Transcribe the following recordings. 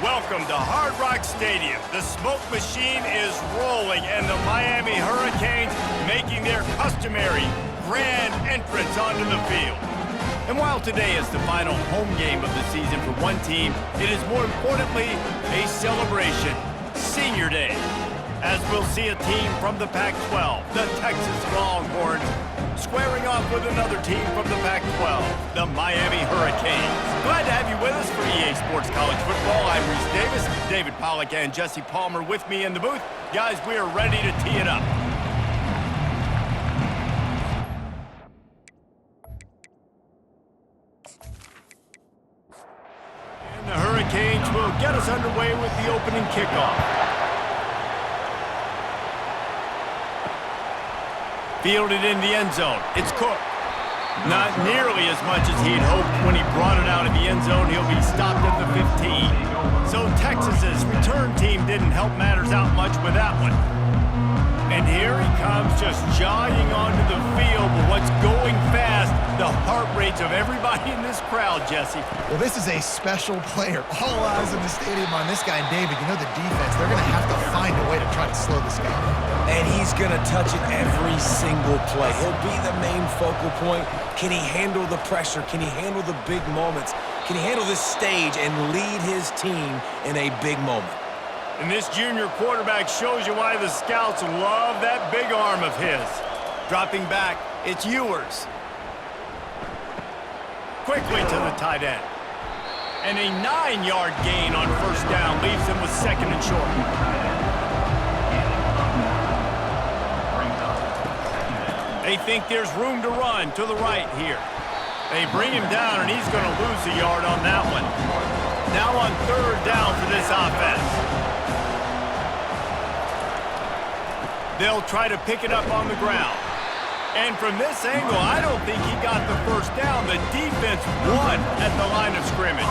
Welcome to Hard Rock Stadium. The smoke machine is rolling and the Miami Hurricanes making their customary grand entrance onto the field. And while today is the final home game of the season for one team, it is more importantly a celebration, Senior Day, as we'll see a team from the Pac-12, the Texas Longhorns, squaring off with another team from the Pac-12, the Miami Hurricanes. Glad to have you with us for EA Sports College Football. I'm Reese Davis, David Pollack and Jesse Palmer with me in the booth. Guys, we are ready to tee it up. And the Hurricanes will get us underway with the opening kickoff. Fielded in the end zone. It's Cook. Not nearly as much as he'd hoped when he brought it out of the end zone. He'll be stopped at the 15. So Texas's return team didn't help matters out much with that one. And here he comes just jogging onto the field. But what's going fast? The heart rates of everybody in this crowd, Jesse. Well, this is a special player. All eyes in the stadium on this guy. And David, you know the defense, they're going to have to find a way to try to slow this guy down. And he's going to touch it every single play. He'll be the main focal point. Can he handle the pressure? Can he handle the big moments? Can he handle this stage and lead his team in a big moment? And this junior quarterback shows you why the scouts love that big arm of his. Dropping back, it's Ewers. Quickly to the tight end. And a 9-yard gain on first down leaves him with second and short. They think there's room to run to the right here. They bring him down, and he's going to lose a yard on that one. Now on third down for this offense. They'll try to pick it up on the ground. And from this angle, I don't think he got the first down. The defense won at the line of scrimmage.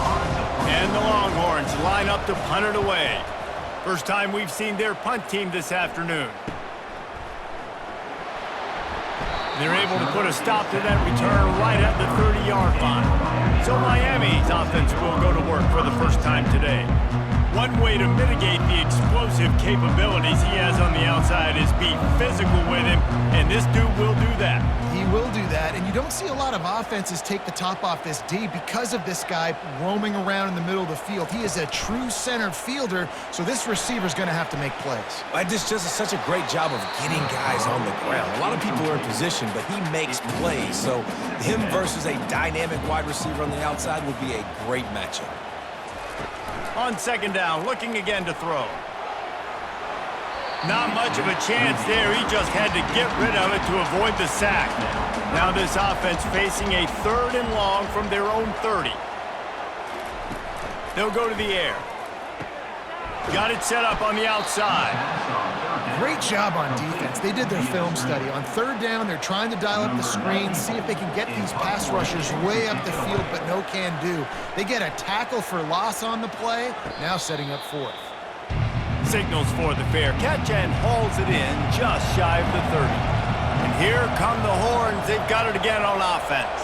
And the Longhorns line up to punt it away. First time we've seen their punt team this afternoon. They're able to put a stop to that return right at the 30-yard line. So Miami's offense will go to work for the first time today. One way to mitigate the explosive capabilities he has on the outside is be physical with him, and this dude will do that. He will do that, and you don't see a lot of offenses take the top off this D because of this guy roaming around in the middle of the field. He is a true center fielder, so this receiver's going to have to make plays. This just is such a great job of getting guys on the ground. A lot of people are in position, but he makes plays, so him versus a dynamic wide receiver on the outside would be a great matchup. On second down, looking again to throw. Not much of a chance there. He just had to get rid of it to avoid the sack. Now this offense facing a third and long from their own 30. They'll go to the air. Got it set up on the outside. Great job on defense. They did their film study. On third down, they're trying to dial up the screen, see if they can get these pass rushers way up the field, but no can do. They get a tackle for loss on the play, now setting up fourth. Signals for the fair catch and hauls it in just shy of the 30. And here come the Horns. They've got it again on offense.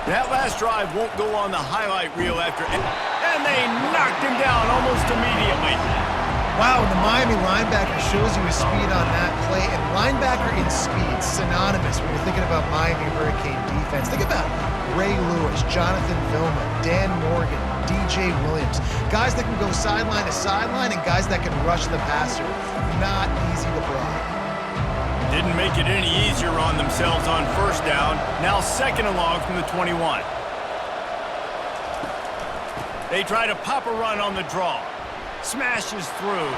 That last drive won't go on the highlight reel after... And they knocked him down almost immediately. Wow, and the Miami linebacker shows you his speed on that play, and linebacker in speed, synonymous when you're thinking about Miami Hurricane defense. Think about Ray Lewis, Jonathan Vilma, Dan Morgan, DJ Williams. Guys that can go sideline to sideline and guys that can rush the passer. Not easy to block. Didn't make it any easier on themselves on first down. Now second and long from the 21. They try to pop a run on the draw. Smashes through.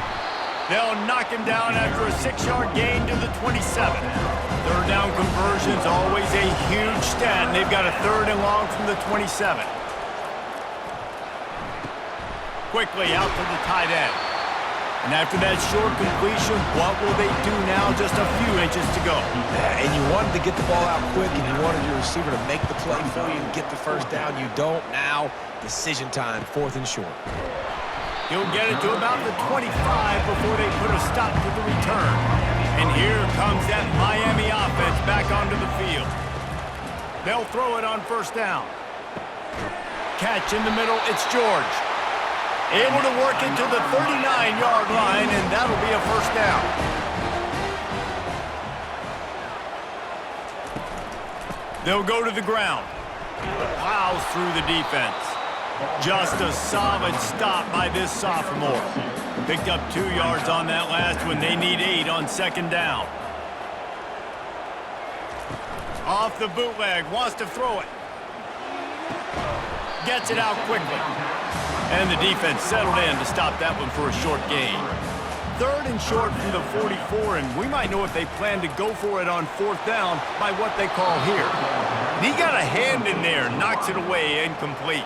They'll knock him down after a 6-yard gain to the 27. Third down conversion's always a huge stat, and they've got a third and long from the 27. Quickly out to the tight end. And after that short completion, what will they do now? Just a few inches to go. And you wanted to get the ball out quick, and you wanted your receiver to make the play for you and get the first down. You don't now. Decision time, fourth and short. He'll get it to about the 25 before they put a stop to the return. And here comes that Miami offense back onto the field. They'll throw it on first down. Catch in the middle, it's George. Able to work it to the 39-yard line, and that'll be a first down. They'll go to the ground. Plows through the defense. Just a solid stop by this sophomore. Picked up 2 yards on that last one. They need 8 on second down. Off the bootleg, wants to throw it. Gets it out quickly. And the defense settled in to stop that one for a short gain. 3rd and short from the 44, and we might know if they plan to go for it on 4th down by what they call here. He got a hand in there, knocks it away, incomplete.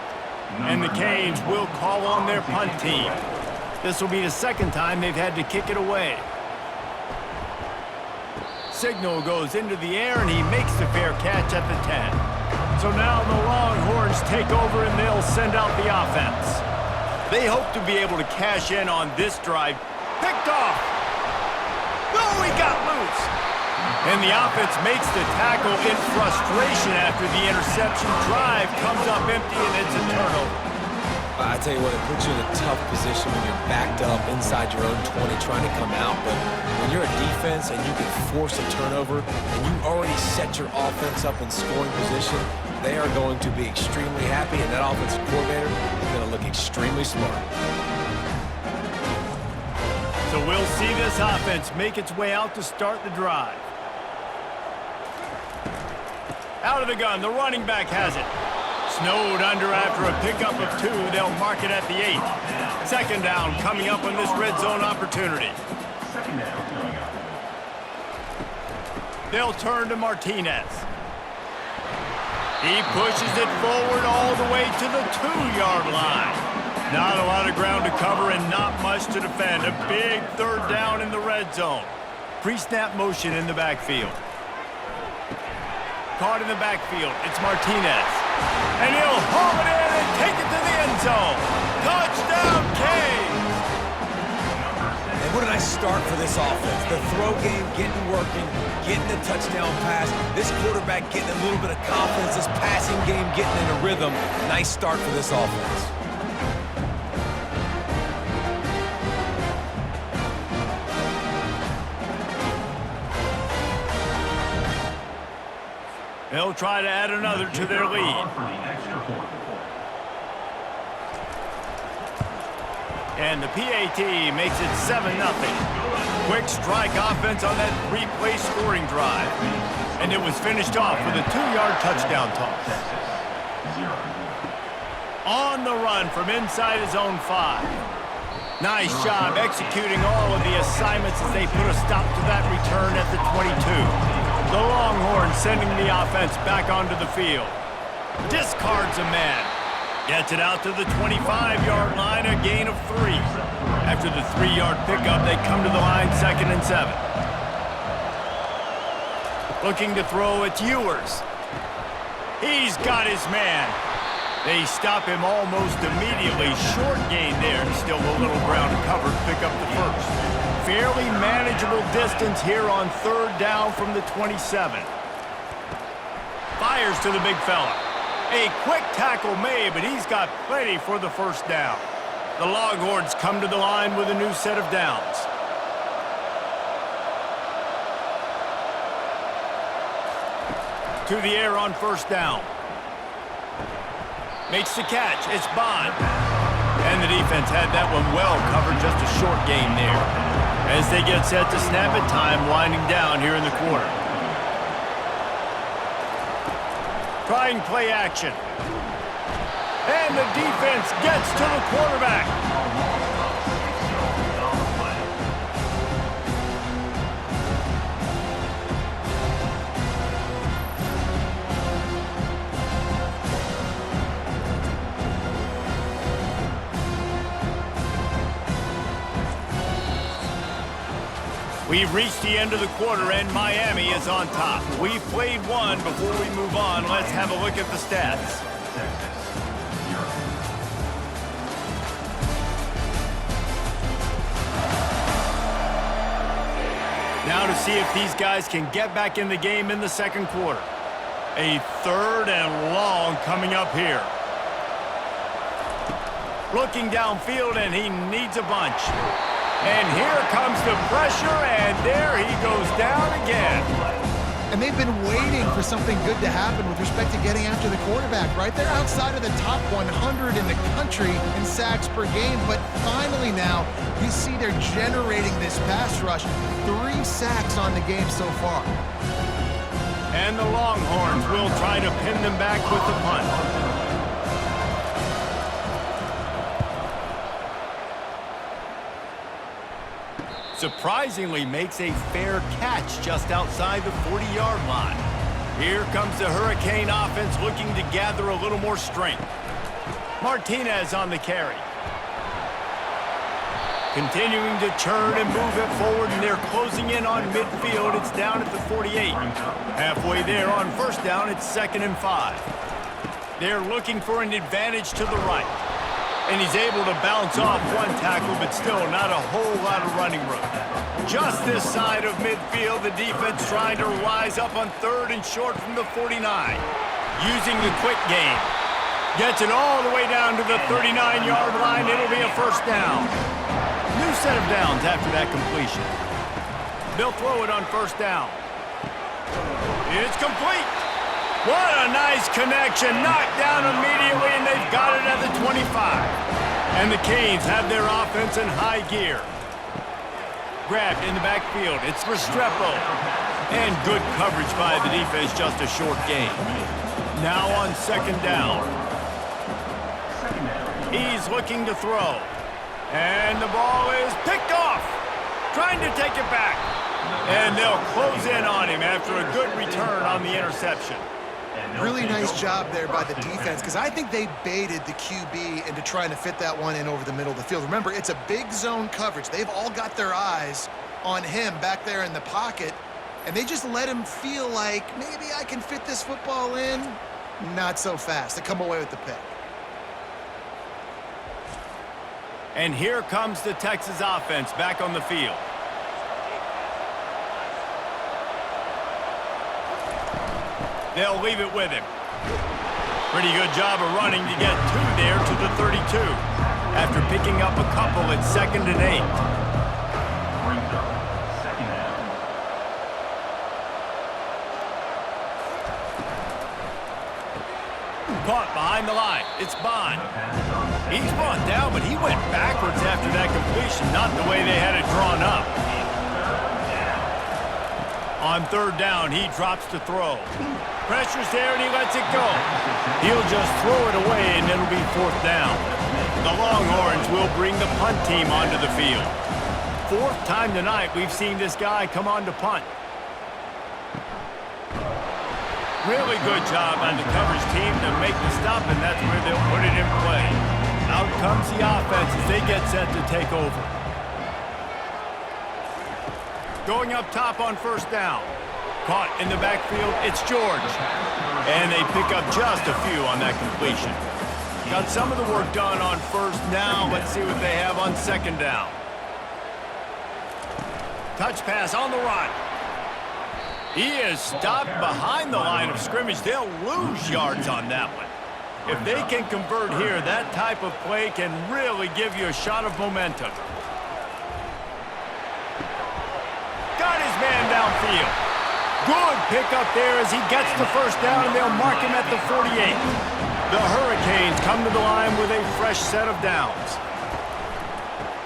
And the Canes will call on their punt team. This will be the 2nd time they've had to kick it away. Signal goes into the air, and he makes the fair catch at the 10. So now the Longhorns take over, and they'll send out the offense. They hope to be able to cash in on this drive. Picked off. Oh, he got loose. And the offense makes the tackle in frustration after the interception. Drive comes up empty, and it's a turnover. I tell you what, it puts you in a tough position when you're backed up inside your own 20 trying to come out. But when you're a defense and you can force a turnover and you already set your offense up in scoring position, they are going to be extremely happy, and that offensive coordinator is going to look extremely smart. So we'll see this offense make its way out to start the drive. Out of the gun, the running back has it. Snowed under after a pickup of 2. They'll mark it at the 8. 2nd down coming up on this red zone opportunity. They'll turn to Martinez. He pushes it forward all the way to the 2-yard line. Not a lot of ground to cover and not much to defend. A big 3rd down in the red zone. Pre-snap motion in the backfield. Caught in the backfield. It's Martinez. And he'll haul it in and take it to the end zone. Touchdown, Canes! And what a nice start for this offense. The throw game getting working, getting the touchdown pass. This quarterback getting a little bit of confidence. This passing game getting in a rhythm. Nice start for this offense. They'll try to add another to their lead. And the PAT makes it 7-0. Quick strike offense on that 3-play scoring drive. And it was finished off with a 2-yard touchdown toss. On the run from inside his own 5. Nice job executing all of the assignments as they put a stop to that return at the 22. The Longhorns sending the offense back onto the field. Discards a man. Gets it out to the 25-yard line, a gain of 3. After the 3-yard pickup, they come to the line 2nd and 7. Looking to throw, it's Ewers. He's got his man. They stop him almost immediately. Short gain there, and still a little ground to cover to pick up the 1st. Fairly manageable distance here on 3rd down from the 27. Fires to the big fella. A quick tackle made, but he's got plenty for the 1st down. The Longhorns come to the line with a new set of downs. To the air on 1st down. Makes the catch. It's Bond. And the defense had that one well covered, just a short gain there. As they get set to snap it, time winding down here in the quarter. Trying play action. And the defense gets to the quarterback. We've reached the end of the quarter, and Miami is on top. We've played one. Before we move on, let's have a look at the stats. Now to see if these guys can get back in the game in the 2nd quarter. A 3rd and long coming up here. Looking downfield, and he needs a bunch. And here comes the pressure, and there he goes down again. And they've been waiting for something good to happen with respect to getting after the quarterback, right? They're outside of the top 100 in the country in sacks per game, but finally now you see they're generating this pass rush. 3 sacks on the game so far. And the Longhorns will try to pin them back with the punt. Surprisingly makes a fair catch just outside the 40-yard line. Here comes the Hurricane offense looking to gather a little more strength. Martinez on the carry. Continuing to churn and move it forward, and they're closing in on midfield. It's down at the 48. Halfway there on first down, it's 2nd and 5. They're looking for an advantage to the right. And he's able to bounce off one tackle, but still not a whole lot of running room. Just this side of midfield, the defense trying to rise up on 3rd and short from the 49. Using the quick game. Gets it all the way down to the 39-yard line. It'll be a first down. New set of downs after that completion. They'll throw it on first down. It's complete. What a nice connection. Knocked down immediately, and they've got it at the 25. And the Canes have their offense in high gear. Grabbed in the backfield. It's Restrepo. And good coverage by the defense, just a short gain. Now on 2nd down. He's looking to throw. And the ball is picked off. Trying to take it back. And they'll close in on him after a good return on the interception. Really nice job there by the defense, because I think they baited the QB into trying to fit that one in over the middle of the field. Remember, it's a big zone coverage. They've all got their eyes on him back there in the pocket, and they just let him feel like, maybe I can fit this football in. Not so fast. They come away with the pick. And here comes the Texas offense back on the field. They'll leave it with him. Pretty good job of running to get 2 there to the 32. After picking up a couple at 2nd and 8. Caught behind the line. It's Bond. He's brought down, but he went backwards after that completion, not the way they had it drawn up. On 3rd down, he drops to throw. Pressure's there, and he lets it go. He'll just throw it away, and it'll be 4th down. The Longhorns will bring the punt team onto the field. 4th time tonight we've seen this guy come on to punt. Really good job on the coverage team to make the stop, and that's where they'll put it in play. Out comes the offense as they get set to take over. Going up top on 1st down. Caught in the backfield, it's George. And they pick up just a few on that completion. Got some of the work done on 1st. Now let's see what they have on 2nd down. Touch pass on the run. He is stopped behind the line of scrimmage. They'll lose yards on that one. If they can convert here, that type of play can really give you a shot of momentum. Got his man downfield. Good pickup there as he gets the 1st down, and they'll mark him at the 48. The Hurricanes come to the line with a fresh set of downs.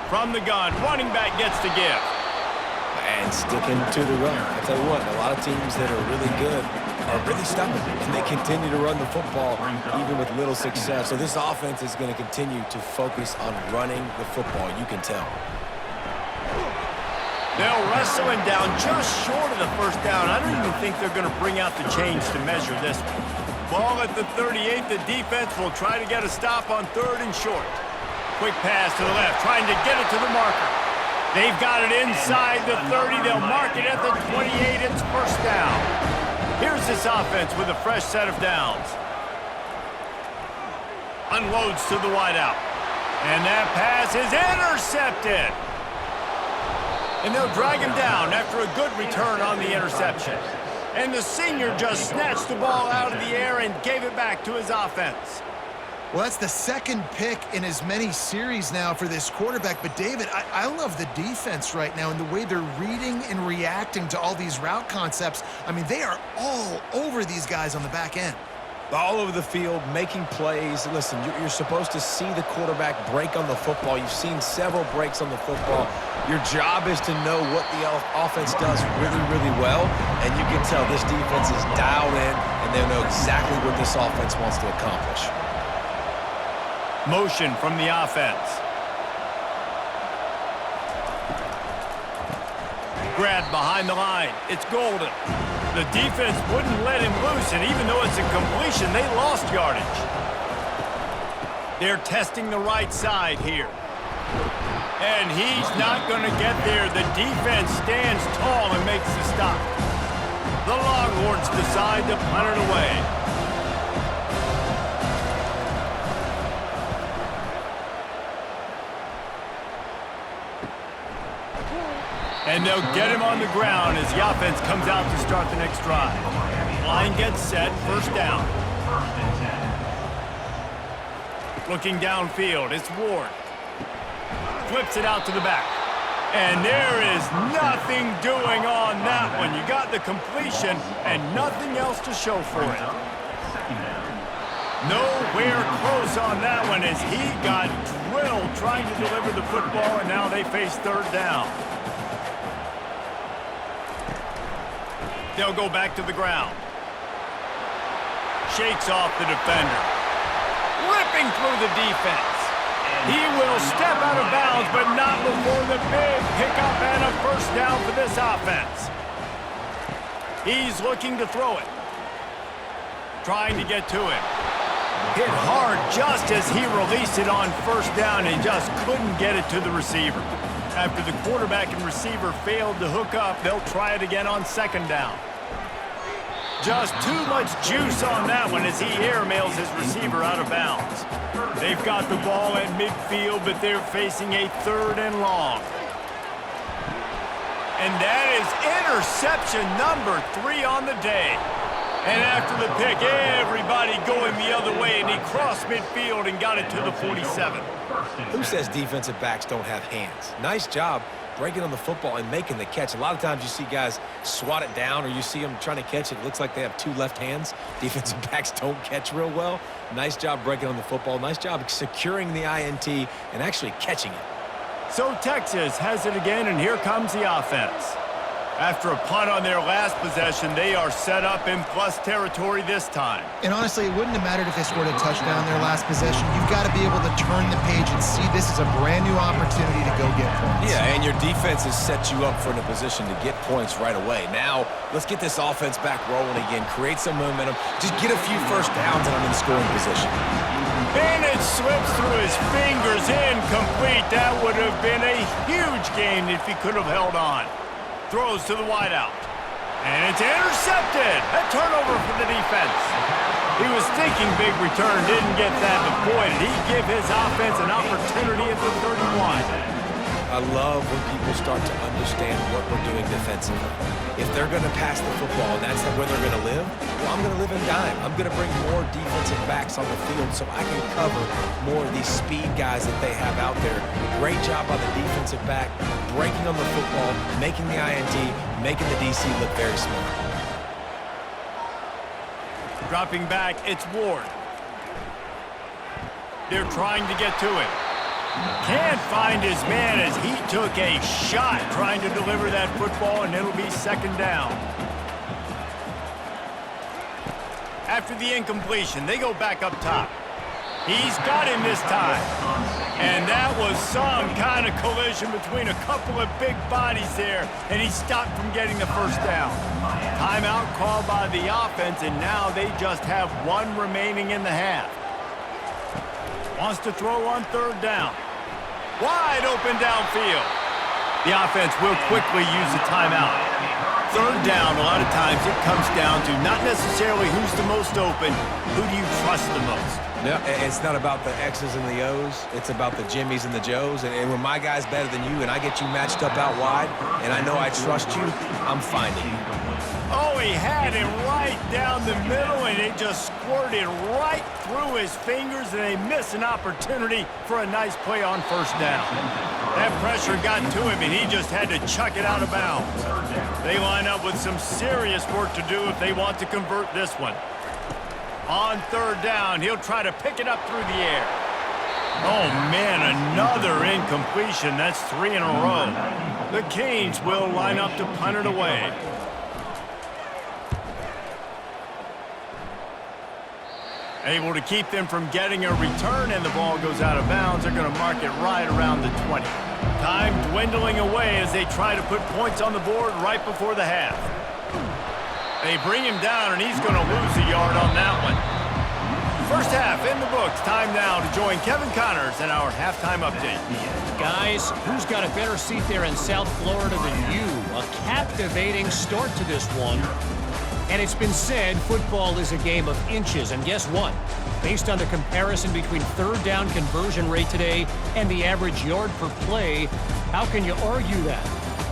From the gun, running back gets the give. And sticking to the run. I tell you what, a lot of teams that are really good are really stubborn, and they continue to run the football even with little success. So this offense is going to continue to focus on running the football, you can tell. They'll wrestle him down just short of the 1st down. I don't even think they're going to bring out the chains to measure this one. Ball at the 38. The defense will try to get a stop on 3rd and short. Quick pass to the left, trying to get it to the marker. They've got it inside the 30. They'll mark it at the 28. It's 1st down. Here's this offense with a fresh set of downs. Unloads to the wideout. And that pass is intercepted. And they'll drag him down after a good return on the interception. And the senior just snatched the ball out of the air and gave it back to his offense. Well, that's the second pick in as many series now for this quarterback. But, David, I love the defense right now and the way they're reading and reacting to all these route concepts. I mean, they are all over these guys on the back end. All over the field, making plays. Listen, you're supposed to see the quarterback break on the football. You've seen several breaks on the football. Your job is to know what the offense does really, really well, and you can tell this defense is dialed in, and they know exactly what this offense wants to accomplish. Motion from the offense. Grab behind the line. It's Golden. The defense wouldn't let him loose, and even though it's a completion, they lost yardage. They're testing the right side here. And he's not going to get there. The defense stands tall and makes the stop. The Longhorns decide to punt it away. And they'll get him on the ground as the offense comes out to start the next drive. Line gets set, first down. Looking downfield, it's Ward. Flips it out to the back. And there is nothing doing on that one. You got the completion and nothing else to show for it. Nowhere close on that one as he got drilled trying to deliver the football, and now they face third down. They'll go back to the ground. Shakes off the defender. Ripping through the defense. He will step out of bounds, but not before the big pickup and a first down for this offense. He's looking to throw it. Trying to get to it. Hit hard just as he released it on first down and just couldn't get it to the receiver. After the quarterback and receiver failed to hook up, they'll try it again on second down. Just too much juice on that one as he airmails his receiver out of bounds. They've got the ball at midfield, but they're facing a third and long. And that is interception number 3 on the day. And after the pick, everybody going the other way, and he crossed midfield and got it to the 47. Who says defensive backs don't have hands? Nice job breaking on the football and making the catch. A lot of times you see guys swat it down or you see them trying to catch it. It looks like they have 2 left hands. Defensive backs don't catch real well. Nice job breaking on the football. Nice job securing the INT and actually catching it. So Texas has it again, and here comes the offense. After a punt on their last possession, they are set up in plus territory this time. And honestly, it wouldn't have mattered if they scored a touchdown their last possession. You've got to be able to turn the page and see this is a brand new opportunity to go get points. Yeah, and your defense has set you up for in a position to get points right away. Now, let's get this offense back rolling again, create some momentum, just get a few first downs, and I'm in scoring position. Bennett slips through his fingers, incomplete. That would have been a huge gain if he could have held on. Throws to the wideout. And it's intercepted. A turnover for the defense. He was thinking big return, didn't get that, but boy, did he give his offense an opportunity at the 31. I love when people start to understand what we're doing defensively. If they're going to pass the football and that's where they're going to live, well, I'm going to live in dime. I'm going to bring more defensive backs on the field so I can cover more of these speed guys that they have out there. Great job by the defensive back, breaking on the football, making the INT, making the DC look very smart. Dropping back, it's Ward. They're trying to get to it. Can't find his man as he took a shot trying to deliver that football, and it'll be second down. After the incompletion, they go back up top. He's got him this time. And that was some kind of collision between a couple of big bodies there, and he stopped from getting the first down. Timeout called by the offense, and now they just have 1 remaining in the half. Wants to throw on third down. Wide open downfield. The offense will quickly use the timeout. Third down, a lot of times it comes down to not necessarily who's the most open, who do you trust the most? Yeah, it's not about the X's and the O's. It's about the Jimmys and the Joes. And when my guy's better than you and I get you matched up out wide and I know I trust you, I'm finding you. Oh, he had it right down the middle, and it just squirted right through his fingers, and they missed an opportunity for a nice play on first down. That pressure got to him, and he just had to chuck it out of bounds. They line up with some serious work to do if they want to convert this one. On third down, he'll try to pick it up through the air. Oh, man, another incompletion. That's 3 in a row. The Canes will line up to punt it away. Able to keep them from getting a return, and the ball goes out of bounds. They're going to mark it right around the 20. Time dwindling away as they try to put points on the board right before the half. They bring him down, and he's going to lose a yard on that one. First half in the books. Time now to join Kevin Connors in our halftime update. Guys, who's got a better seat there in South Florida than you? A captivating start to this one. And it's been said football is a game of inches. And guess what? Based on the comparison between third down conversion rate today and the average yard per play, how can you argue that?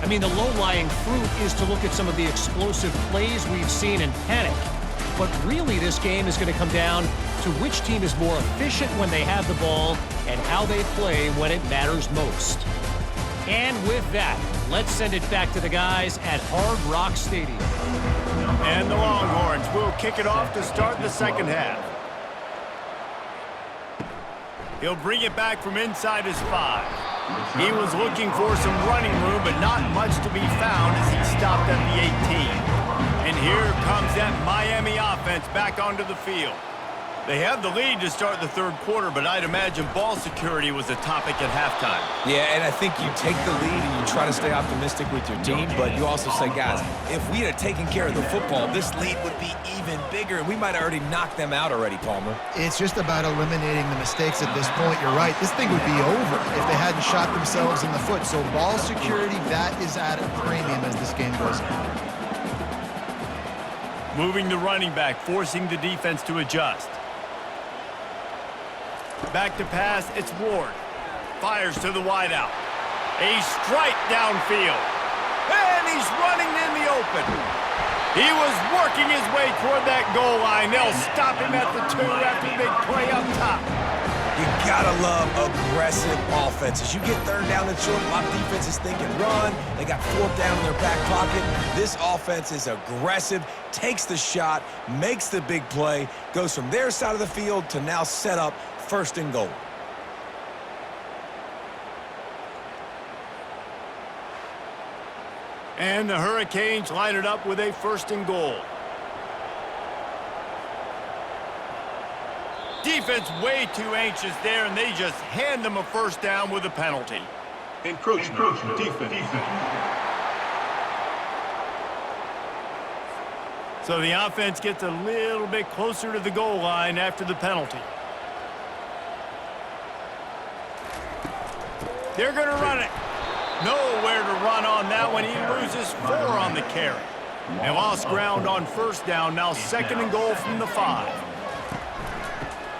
I mean, the low-lying fruit is to look at some of the explosive plays we've seen and panic. But really, this game is going to come down to which team is more efficient when they have the ball and how they play when it matters most. And with that, let's send it back to the guys at Hard Rock Stadium. And the Longhorns will kick it off to start the second half. He'll bring it back from inside his 5. He was looking for some running room, but not much to be found as he stopped at the 18. And here comes that Miami offense back onto the field. They have the lead to start the third quarter, but I'd imagine ball security was a topic at halftime. Yeah, and I think you take the lead and you try to stay optimistic with your team, but you also say, guys, if we had taken care of the football, this lead would be even bigger, and we might have already knocked them out already, Palmer. It's just about eliminating the mistakes at this point. You're right. This thing would be over if they hadn't shot themselves in the foot. So ball security, that is at a premium as this game goes on. Moving the running back, forcing the defense to adjust. Back to pass, it's Ward. Fires to the wideout. A strike downfield. And he's running in the open. He was working his way toward that goal line. They'll stop him at the 2 after the big play up top. You gotta love aggressive offenses. You get third down and short, a lot of defenses thinking run. They got fourth down in their back pocket. This offense is aggressive, takes the shot, makes the big play, goes from their side of the field to now set up first and goal. And the Hurricanes line it up with a first and goal. Defense way too anxious there, and they just hand them a first down with a penalty. Encroachment. Defense. So the offense gets a little bit closer to the goal line after the penalty. They're going to run it. Nowhere to run on that one. He loses 4 on the carry. And lost ground on first down. Now second and goal from the 5.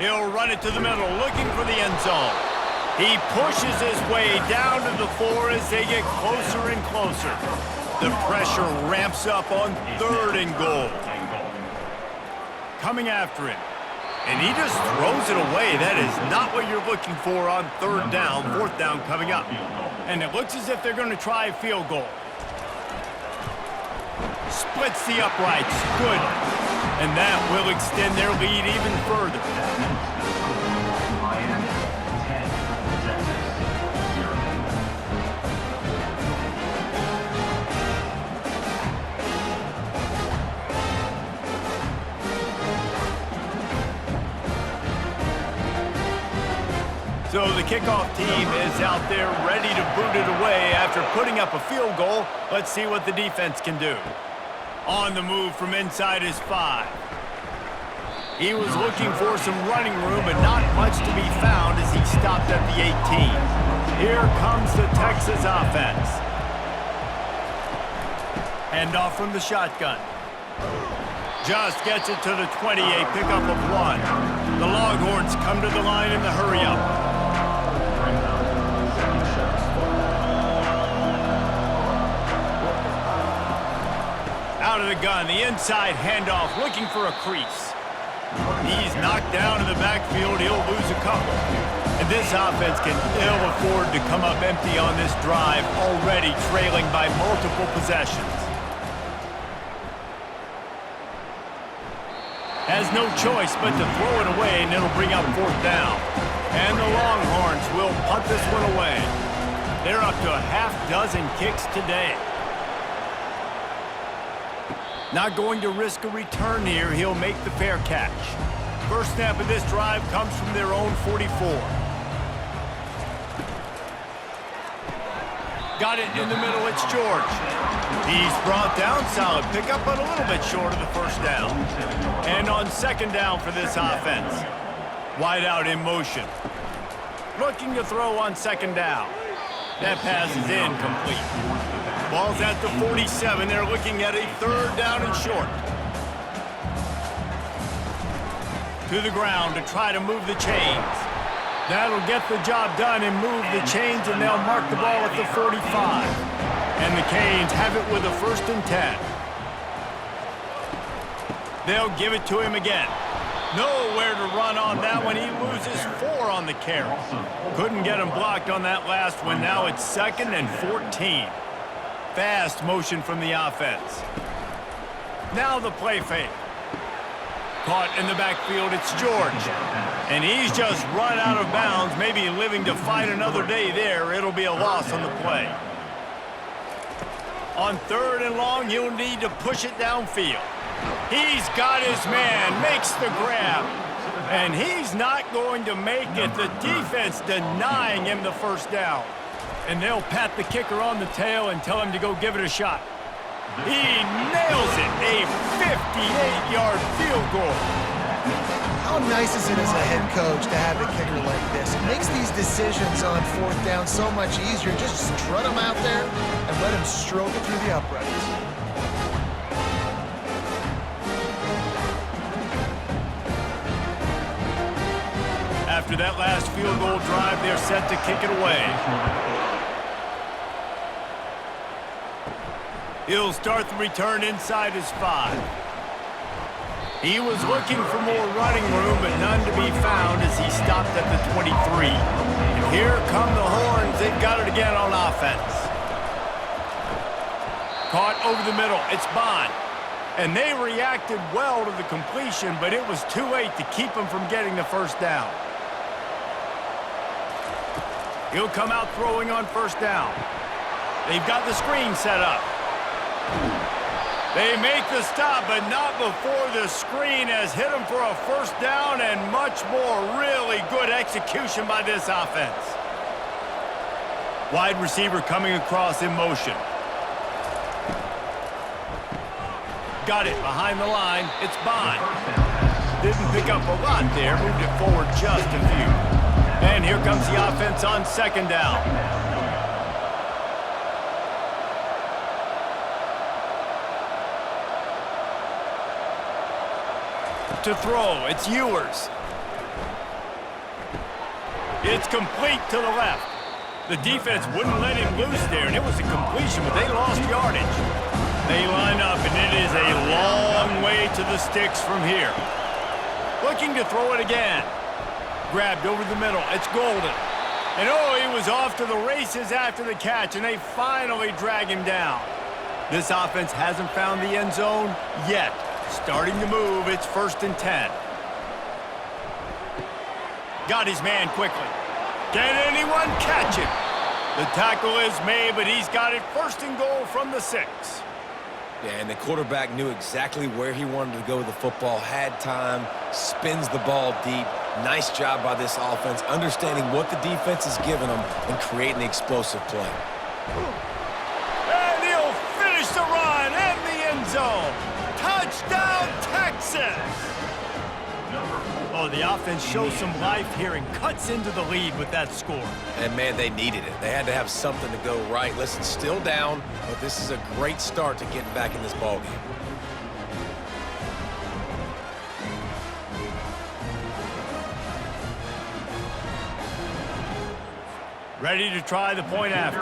He'll run it to the middle, looking for the end zone. He pushes his way down to the 4 as they get closer and closer. The pressure ramps up on third and goal. Coming after him. And he just throws it away. That is not what you're looking for on third down, fourth down coming up. And it looks as if they're going to try a field goal. Splits the uprights. Good. And that will extend their lead even further. So the kickoff team is out there ready to boot it away after putting up a field goal. Let's see what the defense can do. On the move from inside his 5. He was looking for some running room, but not much to be found as he stopped at the 18. Here comes the Texas offense. Handoff from the shotgun. Just gets it to the 20, a pickup of 1. The Longhorns come to the line in the hurry-up. Out of the gun, the inside handoff, looking for a crease. He's knocked down in the backfield. He'll lose a couple. And this offense can ill afford to come up empty on this drive, already trailing by multiple possessions. Has no choice but to throw it away, and it'll bring up fourth down. And the Longhorns will punt this one away. They're up to a half dozen kicks today. Not going to risk a return here. He'll make the fair catch. First snap of this drive comes from their own 44. Got it in the middle. It's George. He's brought down. Solid pickup, but a little bit short of the first down. And on second down for this offense. Wide out in motion. Looking to throw on second down. That pass is incomplete. Ball's at the 47. They're looking at a third down and short. To the ground to try to move the chains. That'll get the job done and move the chains, and they'll mark the ball at the 45. And the Canes have it with a 1st and 10. They'll give it to him again. Nowhere to run on that one. He loses 4 on the carry. Couldn't get him blocked on that last one. Now it's 2nd and 14. Fast motion from the offense. Now the play fake. Caught in the backfield, it's George. And he's just run out of bounds, maybe living to fight another day there. It'll be a loss on the play. On 3rd and long, he'll need to push it downfield. He's got his man, makes the grab. And he's not going to make it. The defense denying him the first down. And they'll pat the kicker on the tail and tell him to go give it a shot. He nails it, a 58-yard field goal. How nice is it as a head coach to have a kicker like this? It makes these decisions on 4th down so much easier. Just strut him out there and let him stroke it through the uprights. After that last field goal drive, they're set to kick it away. He'll start the return inside his 5. He was looking for more running room, but none to be found as he stopped at the 23. And here come the Horns. They've got it again on offense. Caught over the middle. It's Bond. And they reacted well to the completion, but it was too late to keep him from getting the first down. He'll come out throwing on first down. They've got the screen set up. They make the stop, but not before the screen has hit them for a first down and much more. Really good execution by this offense. Wide receiver coming across in motion. Got it behind the line. It's Bond. Didn't pick up a lot there. Moved it forward just a few. And here comes the offense on second down. To throw, it's Ewers. It's complete to the left. The defense wouldn't let him loose there, and it was a completion, but they lost yardage. They line up, and it is a long way to the sticks from here. Looking to throw it again. Grabbed over the middle. It's Golden. And oh, he was off to the races after the catch, and they finally drag him down. This offense hasn't found the end zone yet. Starting to move, it's 1st and 10. Got his man quickly. Can anyone catch him? The tackle is made, but he's got it 1st and goal from the 6. Yeah, and the quarterback knew exactly where he wanted to go with the football, had time, spins the ball deep. Nice job by this offense, understanding what the defense is giving them and creating the explosive play. And he'll finish the run and the end zone. Touchdown, Texas! Oh, the offense shows some life here and cuts into the lead with that score. And, man, they needed it. They had to have something to go right. Listen, still down, but this is a great start to getting back in this ballgame. Ready to try the point after.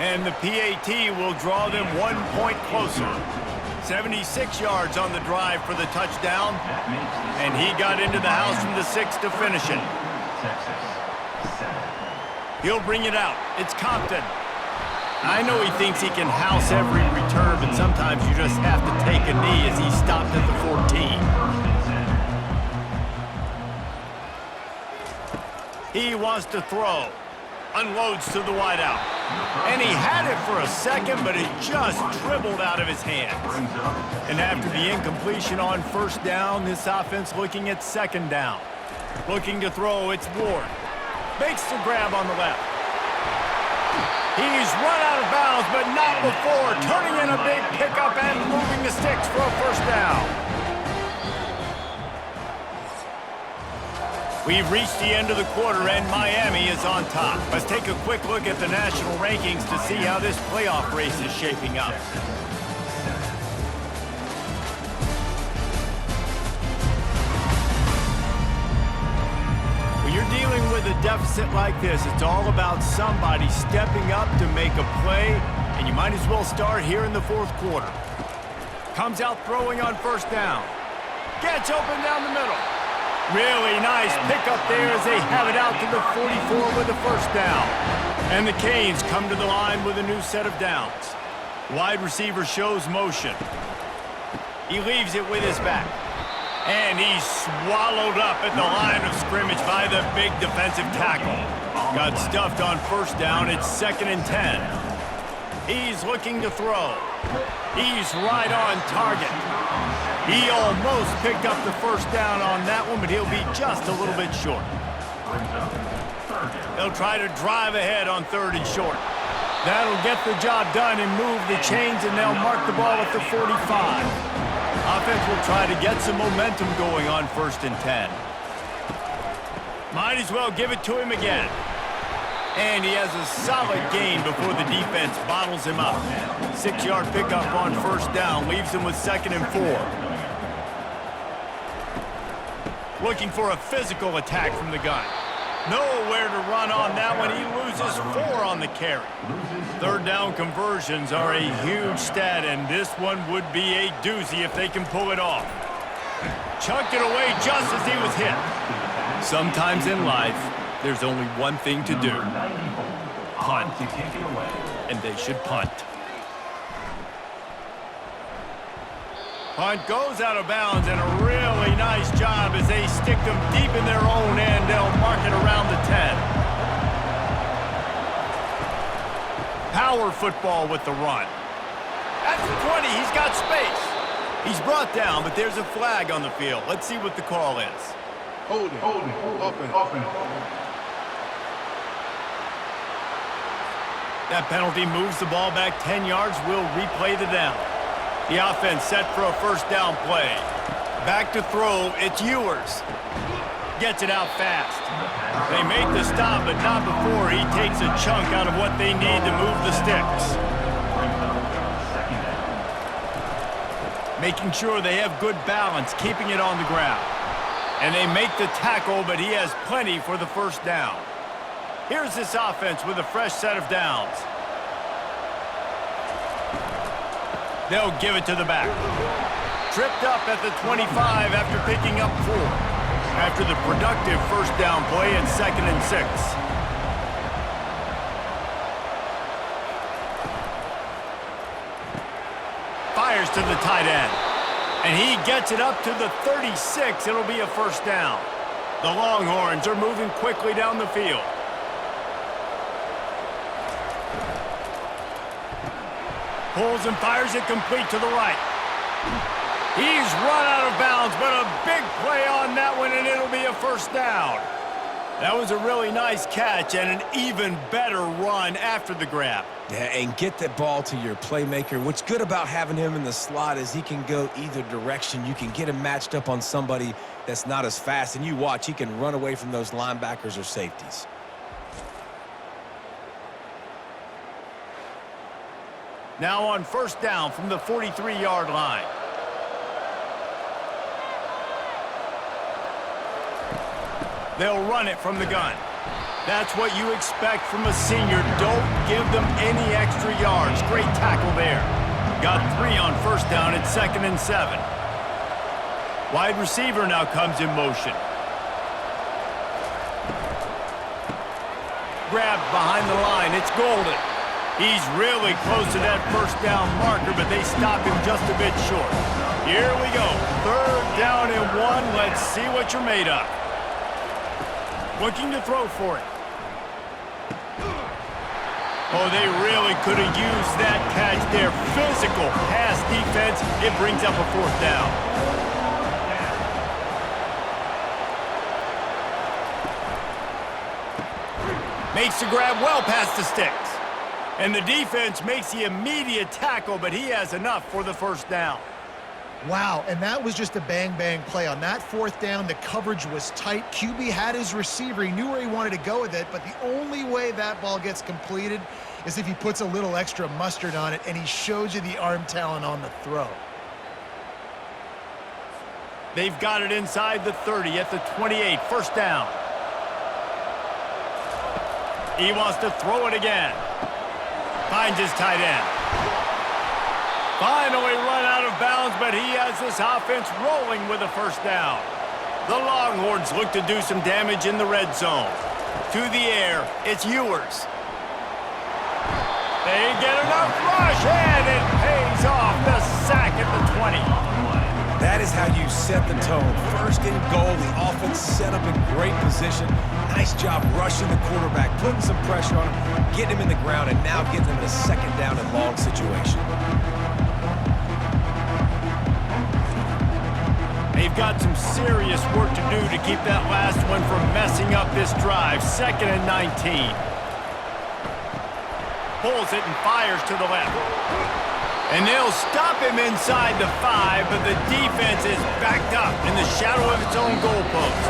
And the PAT will draw them 1 point closer. 76 yards on the drive for the touchdown. And he got into the house from the 6 to finish it. He'll bring it out. It's Compton. I know he thinks he can house every return, but sometimes you just have to take a knee as he stopped at the 14. He wants to throw. Unloads to the wideout. And he had it for a second, but it just dribbled out of his hands. And after the incompletion on first down, this offense looking at second down. Looking to throw, it's Ward. Makes the grab on the left. He's run out of bounds, but not before turning in a big pickup and moving the sticks for a first down. We've reached the end of the quarter, and Miami is on top. Let's take a quick look at the national rankings to see how this playoff race is shaping up. When you're dealing with a deficit like this, it's all about somebody stepping up to make a play, and you might as well start here in the fourth quarter. Comes out throwing on first down. Gets open down the middle. Really nice pickup there as they have it out to the 44 with the first down. And the Canes come to the line with a new set of downs. Wide receiver shows motion. He leaves it with his back. And he's swallowed up at the line of scrimmage by the big defensive tackle. Got stuffed on first down. It's 2nd and 10. He's looking to throw. He's right on target. He almost picked up the first down on that one, but he'll be just a little bit short. They'll try to drive ahead on 3rd and short. That'll get the job done and move the chains, and they'll mark the ball at the 45. Offense will try to get some momentum going on 1st and 10. Might as well give it to him again. And he has a solid gain before the defense bottles him up. 6-yard pickup on first down leaves him with 2nd and 4. Looking for a physical attack from the gun. Nowhere to run on that one. He loses 4 on the carry. 3rd down conversions are a huge stat, and this one would be a doozy if they can pull it off. Chucked it away just as he was hit. Sometimes in life, there's only one thing to do. Punt. And they should punt. Punt goes out of bounds, and a really nice job as they stick them deep in their own end. They'll mark it around the 10. Power football with the run. At the 20, he's got space. He's brought down, but there's a flag on the field. Let's see what the call is. Holding. Offense. That penalty moves the ball back 10 yards. We'll replay the down. The offense set for a first down play. Back to throw, it's Ewers. Gets it out fast. They make the stop, but not before he takes a chunk out of what they need to move the sticks. Making sure they have good balance, keeping it on the ground. And they make the tackle, but he has plenty for the first down. Here's this offense with a fresh set of downs. They'll give it to the back. Tripped up at the 25 after picking up 4. After the productive first down play at 2nd and 6. Fires to the tight end. And he gets it up to the 36. It'll be a first down. The Longhorns are moving quickly down the field. Pulls and fires it complete to the right. He's run out of bounds, but a big play on that one, and it'll be a first down. That was a really nice catch and an even better run after the grab. Yeah, and get the ball to your playmaker. What's good about having him in the slot is he can go either direction. You can get him matched up on somebody that's not as fast, and you watch, he can run away from those linebackers or safeties. Now on first down from the 43-yard line. They'll run it from the gun. That's what you expect from a senior. Don't give them any extra yards. Great tackle there. Got 3 on first down at 2nd and 7. Wide receiver now comes in motion. Grabbed behind the line. It's Golden. He's really close to that first down marker, but they stop him just a bit short. Here we go. 3rd down and 1. Let's see what you're made of. Looking to throw for it. Oh, they really could have used that catch there. Physical pass defense. It brings up a 4th down. Makes the grab well past the sticks. And the defense makes the immediate tackle, but he has enough for the 1st down. Wow, and that was just a bang-bang play. On that 4th down, the coverage was tight. QB had his receiver. He knew where he wanted to go with it, but the only way that ball gets completed is if he puts a little extra mustard on it, and he shows you the arm talent on the throw. They've got it inside the 30 at the 28. 1st down. He wants to throw it again. Finds his tight end. Finally run out of bounds, but he has this offense rolling with a 1st down. The Longhorns look to do some damage in the red zone. To the air, it's Ewers. They get enough rush, and it pays off. The sack at the 20. That is how you set the tone. 1st and goal, the offense set up in great position. Nice job rushing the quarterback, putting some pressure on him, getting him in the ground, and now getting him in a 2nd down and long situation. They've got some serious work to do to keep that last one from messing up this drive. 2nd and 19. Pulls it and fires to the left. And they'll stop him inside the 5, but the defense is backed up in the shadow of its own goalpost.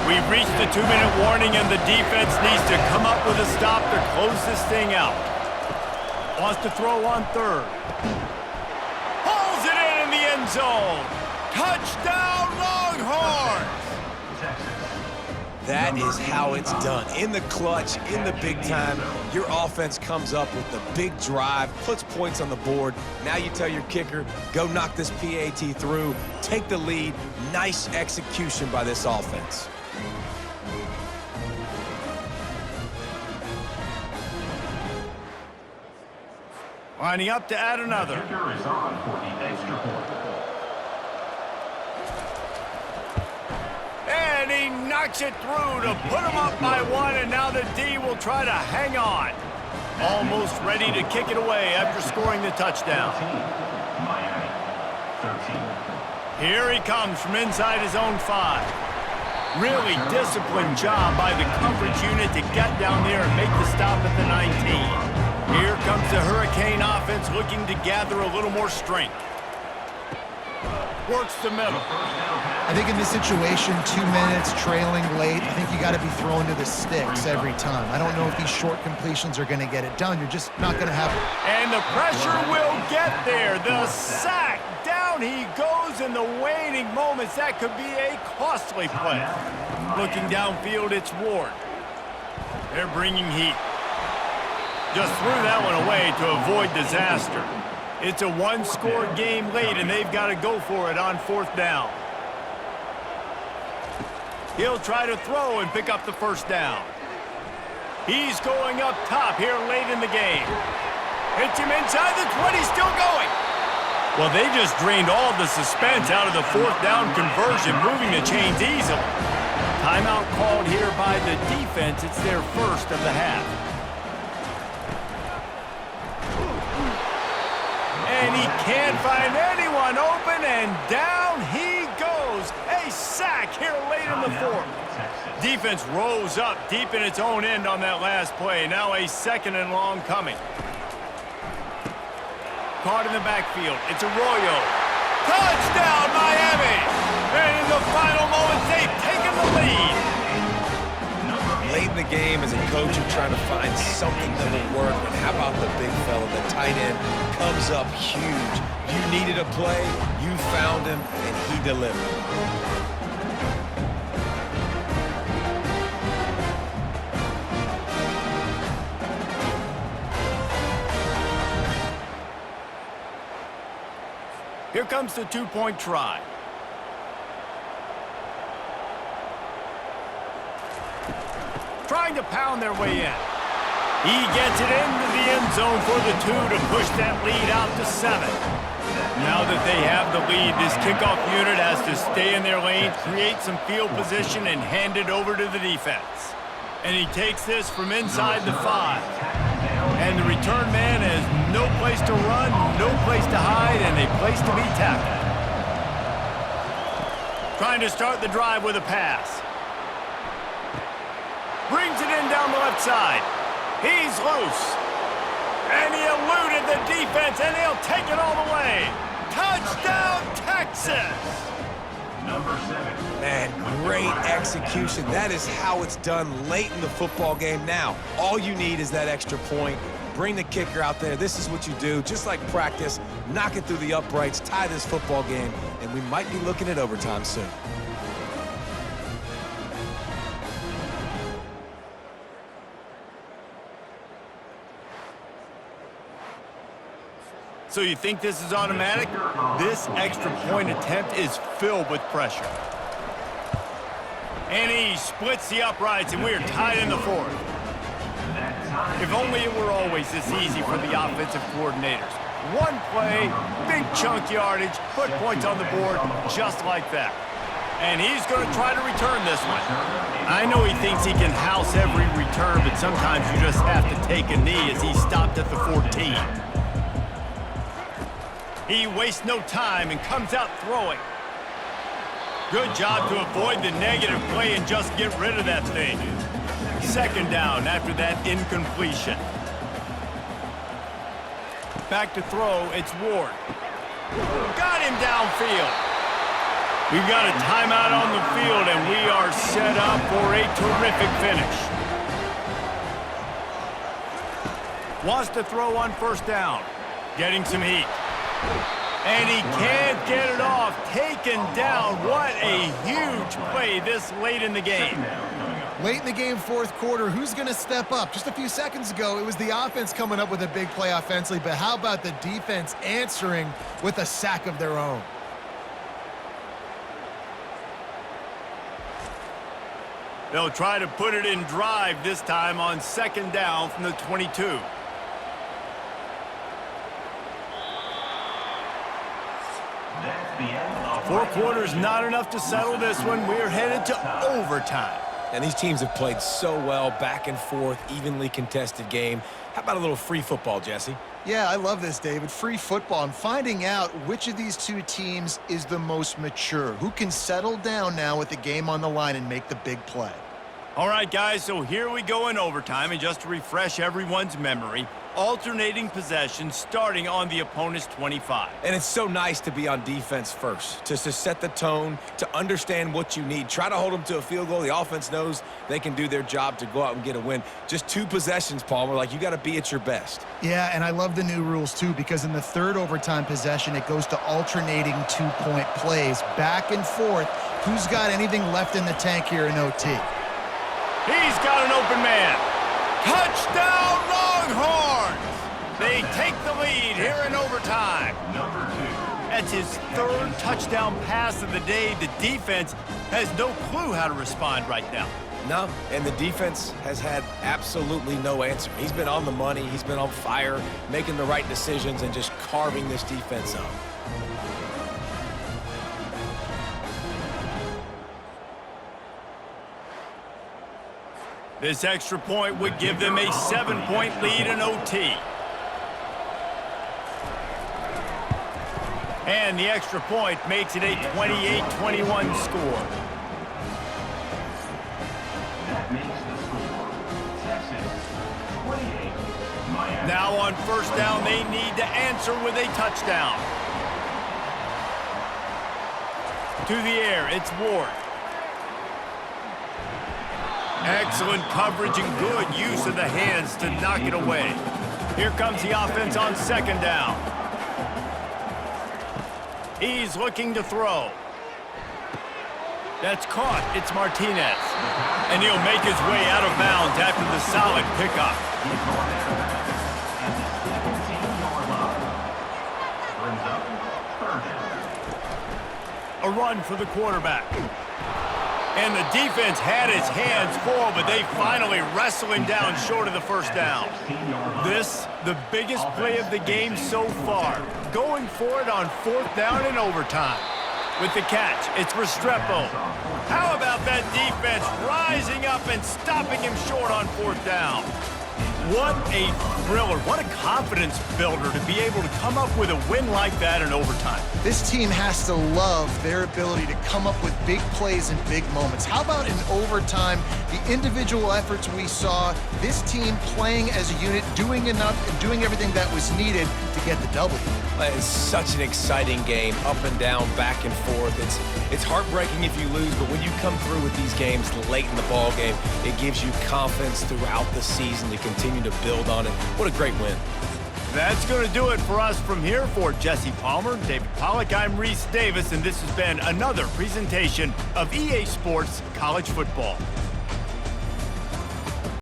We've reached the 2-minute warning, and the defense needs to come up with a stop to close this thing out. Wants to throw on 3rd. Pulls it in the end zone. Touchdown, Longhorns! That is how it's done. In the clutch, in the big time, your offense comes up with the big drive, puts points on the board. Now you tell your kicker, go knock this PAT through, take the lead. Nice execution by this offense. Lining up to add another. Kicker is on for the extra point. And he knocks it through to put him up by 1, and now the D will try to hang on. Almost ready to kick it away after scoring the touchdown. 13, Miami, 13. Here he comes from inside his own 5. Really disciplined job by the coverage unit to get down there and make the stop at the 19. Here comes the Hurricane offense looking to gather a little more strength. Works the middle. I think in this situation, 2 minutes, trailing late, I think you got to be throwing to the sticks every time. I don't know if these short completions are going to get it done. You're just not going to have it. And the pressure will get there. The sack. Down he goes in the waning moments. That could be a costly play. Looking downfield, it's Ward. They're bringing heat. Just threw that one away to avoid disaster. It's a 1-score game late, and they've got to go for it on 4th down. He'll try to throw and pick up the 1st down. He's going up top here late in the game. Hits him inside the 20, still going. Well, they just drained all the suspense out of the 4th down conversion, moving the chains easily. Timeout called here by the defense. It's their 1st of the half. And he can't find anyone open, and down he goes. A sack here late in the 4th. Defense rose up deep in its own end on that last play. Now a 2nd and long coming. Caught in the backfield. It's Arroyo. Touchdown, Miami! And in the final moments, they've taken the lead. Late in the game, as a coach, you're trying to find something that will work. But how about the big fella, the tight end, comes up huge. You needed a play, you found him, and he delivered. Here comes the two-point try. Trying to pound their way in. He gets it into the end zone for the 2 to push that lead out to 7. Now that they have the lead, this kickoff unit has to stay in their lane, create some field position, and hand it over to the defense. And he takes this from inside the 5. And the return man has no place to run, no place to hide, and a place to be tackled. Trying to start the drive with a pass. Brings it in down the left side. He's loose. And he eluded the defense, and he'll take it all the way. Touchdown, Texas! Number 7. Man, great execution. That is how it's done late in the football game. Now, all you need is that extra point. Bring the kicker out there. This is what you do. Just like practice, knock it through the uprights, tie this football game, and we might be looking at overtime soon. So you think this is automatic? This extra point attempt is filled with pressure. And he splits the uprights, and we are tied in the 4th. If only it were always this easy for the offensive coordinators. One play, big chunk yardage, put points on the board just like that. And he's going to try to return this one. I know he thinks he can house every return, but sometimes you just have to take a knee as he stopped at the 14. He wastes no time and comes out throwing. Good job to avoid the negative play and just get rid of that thing. 2nd down after that incompletion. Back to throw, it's Ward. Got him downfield. We've got a timeout on the field, and we are set up for a terrific finish. Wants to throw on 1st down. Getting some heat. And he can't get it off. Taken down. What a huge play this late in the game. Late in the game, 4th quarter, who's going to step up? Just a few seconds ago, it was the offense coming up with a big play offensively, but how about the defense answering with a sack of their own? They'll try to put it in drive this time on 2nd down from the 22. Four quarters not enough to settle this one. We're headed to overtime. And these teams have played so well, back and forth, evenly contested game. How about a little free football, Jesse? Yeah, I love this, David. Free football. I'm finding out which of these two teams is the most mature, who can settle down now with the game on the line and make the big play. All right, guys, so here we go in overtime, and just to refresh everyone's memory, alternating possession starting on the opponent's 25. And it's so nice to be on defense first, just to set the tone, to understand what you need. Try to hold them to a field goal. The offense knows they can do their job to go out and get a win. Just 2 possessions, Palmer, like you got to be at your best. Yeah, and I love the new rules, too, because in the 3rd overtime possession, it goes to alternating 2-point plays, back and forth. Who's got anything left in the tank here in OT? He's got an open man. Touchdown, Longhorns! They take the lead here in overtime. Number 2. That's his 3rd touchdown pass of the day. The defense has no clue how to respond right now. No, and the defense has had absolutely no answer. He's been on the money. He's been on fire, making the right decisions and just carving this defense up. This extra point would give them a 7-point lead in OT. And the extra point makes it a 28-21 score. That makes the score Texas 28, Miami. Now on 1st down, they need to answer with a touchdown. To the air, it's Ward. Excellent coverage and good use of the hands to knock it away. Here comes the offense on 2nd down. He's looking to throw. That's caught. It's Martinez. And he'll make his way out of bounds after the solid pickup. He's going out of bounds at the 17-yard line. Brings up 3rd down. A run for the quarterback. And the defense had its hands full, but they finally wrestle him down short of the first down. This, the biggest play of the game so far. Going for it on 4th down in overtime. With the catch, it's Restrepo. How about that defense rising up and stopping him short on 4th down? What a thriller. What a confidence builder to be able to come up with a win like that in overtime. This team has to love their ability to come up with big plays and big moments. How about in overtime, the individual efforts we saw, this team playing as a unit, doing enough and doing everything that was needed to get the W. It's such an exciting game, up and down, back and forth. It's heartbreaking if you lose, but when you come through with these games late in the ball game, it gives you confidence throughout the season to continue to build on it. What a great win. That's going to do it for us from here. For Jesse Palmer, David Pollack, I'm Reese Davis, and this has been another presentation of EA Sports College Football.